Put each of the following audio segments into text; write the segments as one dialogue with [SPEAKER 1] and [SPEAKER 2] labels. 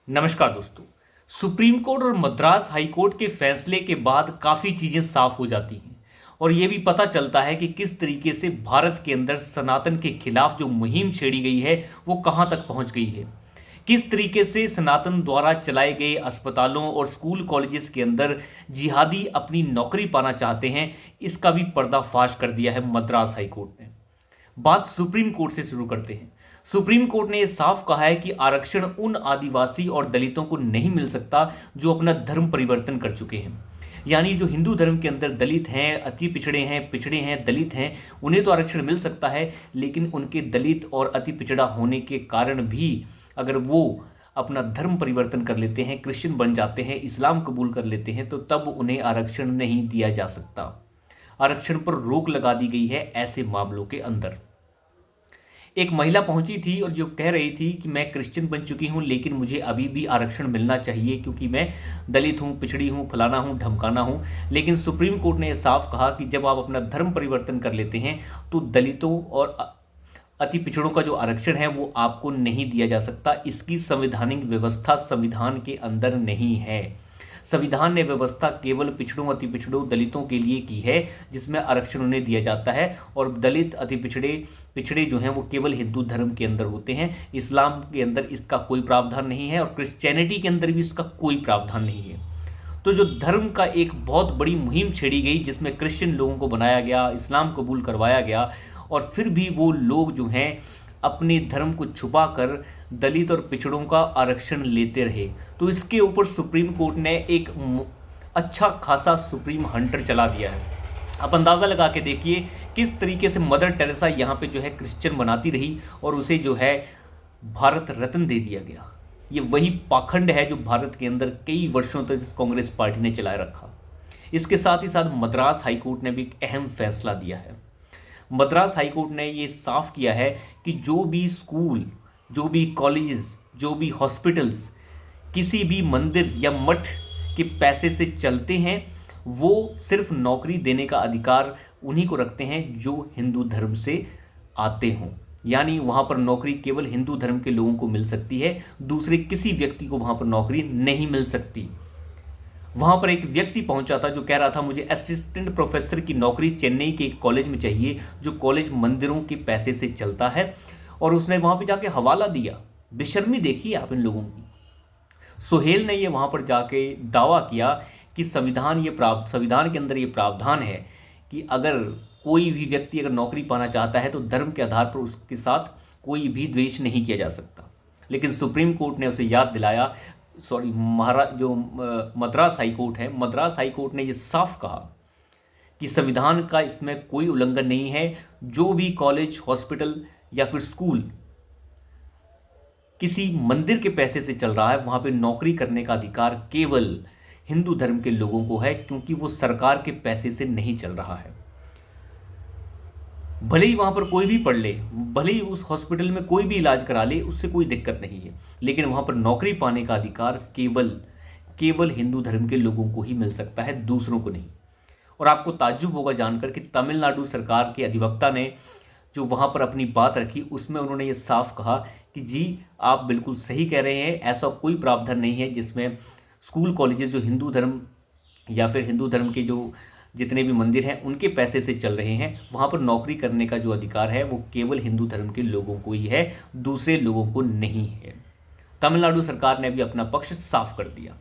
[SPEAKER 1] नमस्कार दोस्तों। Supreme court और मद्रास हाई कोर्ट के फैसले के बाद काफ़ी चीज़ें साफ हो जाती हैं और ये भी पता चलता है कि किस तरीके से भारत के अंदर सनातन के खिलाफ जो मुहिम छेड़ी गई है वो कहाँ तक पहुँच गई है। किस तरीके से सनातन द्वारा चलाए गए अस्पतालों और स्कूल कॉलेजेस के अंदर जिहादी अपनी नौकरी पाना चाहते हैं, इसका भी पर्दाफाश कर दिया है मद्रास हाई कोर्ट ने। बात सुप्रीम कोर्ट से शुरू करते हैं। सुप्रीम कोर्ट ने यह साफ कहा है कि आरक्षण उन आदिवासी और दलितों को नहीं मिल सकता जो अपना धर्म परिवर्तन कर चुके हैं। यानी जो हिंदू धर्म के अंदर दलित हैं, अति पिछड़े हैं, दलित हैं, उन्हें तो आरक्षण मिल सकता है, लेकिन उनके दलित और अति पिछड़ा होने के कारण भी अगर वो अपना धर्म परिवर्तन कर लेते हैं, क्रिश्चियन बन जाते हैं, इस्लाम कबूल कर लेते हैं, तो तब उन्हें आरक्षण नहीं दिया जा सकता। आरक्षण पर रोक लगा दी गई है ऐसे मामलों के अंदर। एक महिला पहुंची थी और जो कह रही थी कि मैं क्रिश्चियन बन चुकी हूं, लेकिन मुझे अभी भी आरक्षण मिलना चाहिए क्योंकि मैं दलित हूं, पिछड़ी हूं, फलाना हूं, ढमकाना हूं। लेकिन सुप्रीम कोर्ट ने यह साफ कहा कि जब आप अपना धर्म परिवर्तन कर लेते हैं तो दलितों और अति पिछड़ों का जो आरक्षण है वो आपको नहीं दिया जा सकता। इसकी संवैधानिक व्यवस्था संविधान के अंदर नहीं है। संविधान ने व्यवस्था केवल पिछड़ों, अति पिछड़ों, दलितों के लिए की है, जिसमें आरक्षण उन्हें दिया जाता है। और दलित, अति पिछड़े पिछड़े जो हैं वो केवल हिंदू धर्म के अंदर होते हैं। इस्लाम के अंदर इसका कोई प्रावधान नहीं है और क्रिश्चियनिटी के अंदर भी इसका कोई प्रावधान नहीं है। तो जो धर्म का एक बहुत बड़ी मुहिम छेड़ी गई, जिसमें क्रिश्चियन लोगों को बनाया गया, इस्लाम कबूल करवाया गया, और फिर भी वो लोग जो हैं अपने धर्म को छुपाकर दलित और पिछड़ों का आरक्षण लेते रहे। तो इसके ऊपर सुप्रीम कोर्ट ने एक अच्छा खासा सुप्रीम हंटर चला दिया है। आप अंदाज़ा लगा के देखिए किस तरीके से मदर टेरेसा यहाँ पे जो है क्रिश्चियन बनाती रही और उसे जो है भारत रत्न दे दिया गया। ये वही पाखंड है जो भारत के अंदर कई वर्षों तक इस कांग्रेस पार्टी ने चलाए रखा। इसके साथ ही साथ मद्रास हाई कोर्ट ने भी एक अहम फैसला दिया है। मद्रास हाई कोर्ट ने ये साफ किया है कि जो भी स्कूल, जो भी कॉलेजेस, जो भी हॉस्पिटल्स किसी भी मंदिर या मठ के पैसे से चलते हैं, वो सिर्फ नौकरी देने का अधिकार उन्हीं को रखते हैं जो हिंदू धर्म से आते हों। यानी वहाँ पर नौकरी केवल हिंदू धर्म के लोगों को मिल सकती है, दूसरे किसी व्यक्ति को वहाँ पर नौकरी नहीं मिल सकती। वहाँ पर एक व्यक्ति पहुंचा था जो कह रहा था मुझे असिस्टेंट प्रोफेसर की नौकरी चेन्नई के एक कॉलेज में चाहिए जो कॉलेज मंदिरों के पैसे से चलता है, और उसने वहाँ पे जाके हवाला दिया। बेशर्मी देखिए आप इन लोगों की। सोहेल ने ये वहाँ पर जाके दावा किया कि संविधान के अंदर ये प्रावधान है कि अगर कोई भी व्यक्ति अगर नौकरी पाना चाहता है तो धर्म के आधार पर उसके साथ कोई भी द्वेष नहीं किया जा सकता। लेकिन सुप्रीम कोर्ट ने उसे याद दिलाया, मद्रास हाई कोर्ट है, मद्रास हाई कोर्ट ने ये साफ कहा कि संविधान का इसमें कोई उल्लंघन नहीं है। जो भी कॉलेज, हॉस्पिटल या फिर स्कूल किसी मंदिर के पैसे से चल रहा है, वहां पे नौकरी करने का अधिकार केवल हिंदू धर्म के लोगों को है, क्योंकि वो सरकार के पैसे से नहीं चल रहा है। भले ही वहां पर कोई भी पढ़ ले, भले ही उस हॉस्पिटल में कोई भी इलाज करा ले, उससे कोई दिक्कत नहीं है, लेकिन वहां पर नौकरी पाने का अधिकार केवल हिंदू धर्म के लोगों को ही मिल सकता है, दूसरों को नहीं। और आपको ताज्जुब होगा जानकर कि तमिलनाडु सरकार के अधिवक्ता ने जो वहां पर अपनी बात रखी, उसमें उन्होंने ये साफ कहा कि जी आप बिल्कुल सही कह रहे हैं, ऐसा कोई प्रावधान नहीं है जिसमें स्कूल कॉलेजेस जो हिंदू धर्म या फिर हिंदू धर्म के जो जितने भी मंदिर हैं उनके पैसे से चल रहे हैं, वहाँ पर नौकरी करने का जो अधिकार है वो केवल हिंदू धर्म के लोगों को ही है, दूसरे लोगों को नहीं है। तमिलनाडु सरकार ने भी अपना पक्ष साफ कर दिया।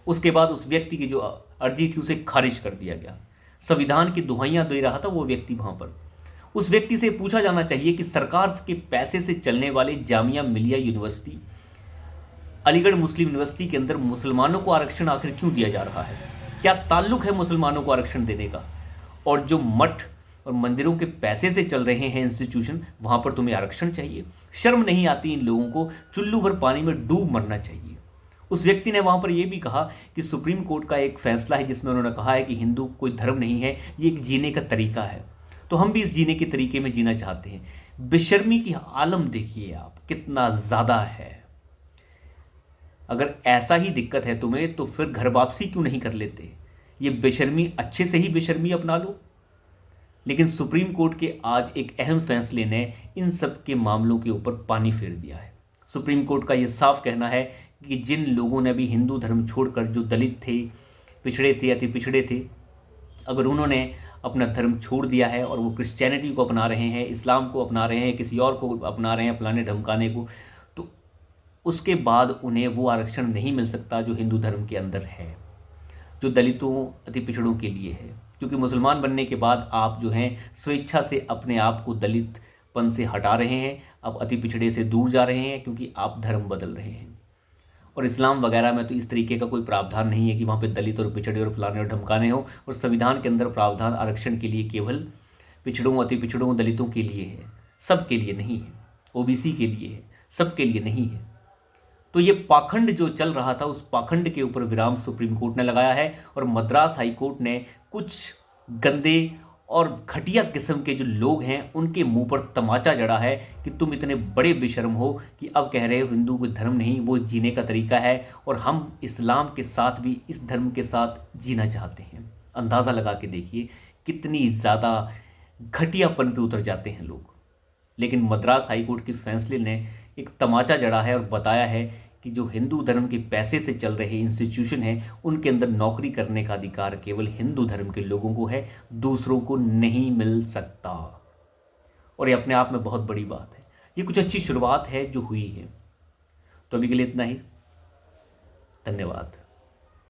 [SPEAKER 1] उसके बाद उस व्यक्ति की जो अर्जी थी उसे खारिज कर दिया गया। संविधान की दुहाइयाँ दे रहा था वो व्यक्ति वहाँ पर। उस व्यक्ति से पूछा जाना चाहिए कि सरकार के पैसे से चलने वाले जामिया मिलिया यूनिवर्सिटी, अलीगढ़ मुस्लिम यूनिवर्सिटी के अंदर मुसलमानों को आरक्षण आखिर क्यों दिया जा रहा है? क्या ताल्लुक है मुसलमानों को आरक्षण देने का? और जो मठ और मंदिरों के पैसे से चल रहे हैं इंस्टीट्यूशन, वहां पर तुम्हें आरक्षण चाहिए? शर्म नहीं आती इन लोगों को? चुल्लू भर पानी में डूब मरना चाहिए। उस व्यक्ति ने वहां पर यह भी कहा कि सुप्रीम कोर्ट का एक फैसला है जिसमें उन्होंने कहा है कि हिंदू कोई धर्म नहीं है, ये एक जीने का तरीका है, तो हम भी इस जीने के तरीके में जीना चाहते हैं। बेशर्मी की आलम देखिए आप कितना ज्यादा है। अगर ऐसा ही दिक्कत है तुम्हें तो फिर घर वापसी क्यों नहीं कर लेते? ये बेशर्मी, अच्छे से ही बेशर्मी अपना लो। लेकिन सुप्रीम कोर्ट के आज एक अहम फैसले ने इन सब के मामलों के ऊपर पानी फेर दिया है। सुप्रीम कोर्ट का ये साफ कहना है कि जिन लोगों ने भी हिंदू धर्म छोड़कर, जो दलित थे, पिछड़े थे, अति पिछड़े थे, अगर उन्होंने अपना धर्म छोड़ दिया है और वो क्रिश्चियनिटी को अपना रहे हैं, इस्लाम को अपना रहे हैं, किसी और को अपना रहे हैं फलाने ढमकाने को, तो उसके बाद उन्हें वो आरक्षण नहीं मिल सकता जो हिंदू धर्म के अंदर है, जो दलितों, अति पिछड़ों के लिए है। क्योंकि मुसलमान बनने के बाद आप जो हैं स्वेच्छा से अपने आप को दलितपन से हटा रहे हैं, आप अति पिछड़े से दूर जा रहे हैं, क्योंकि आप धर्म बदल रहे हैं। और इस्लाम वगैरह में तो इस तरीके का कोई प्रावधान नहीं है कि वहाँ पे दलित और पिछड़े और फलाने और ढमकाने हो। और संविधान के अंदर प्रावधान आरक्षण के लिए केवल पिछड़ों, अति पिछड़ों, दलितों के लिए है, सब के लिए नहीं है। ओबीसी के लिए है, सब के लिए नहीं है। तो ये पाखंड जो चल रहा था, उस पाखंड के ऊपर विराम सुप्रीम कोर्ट ने लगाया है और मद्रास हाई कोर्ट ने कुछ गंदे और घटिया किस्म के जो लोग हैं उनके मुंह पर तमाचा जड़ा है कि तुम इतने बड़े बेशर्म हो कि अब कह रहे हो हिंदू कोई धर्म नहीं, वो जीने का तरीका है, और हम इस्लाम के साथ भी इस धर्म के साथ जीना चाहते हैं। अंदाज़ा लगा के देखिए कितनी ज़्यादा घटियापन पे उतर जाते हैं लोग। लेकिन मद्रास हाई कोर्ट के फैसले ने एक तमाचा जड़ा है और बताया है कि जो हिंदू धर्म के पैसे से चल रहे इंस्टीट्यूशन हैं उनके अंदर नौकरी करने का अधिकार केवल हिंदू धर्म के लोगों को है, दूसरों को नहीं मिल सकता। और ये अपने आप में बहुत बड़ी बात है। ये कुछ अच्छी शुरुआत है जो हुई है। तो अभी के लिए इतना ही। धन्यवाद।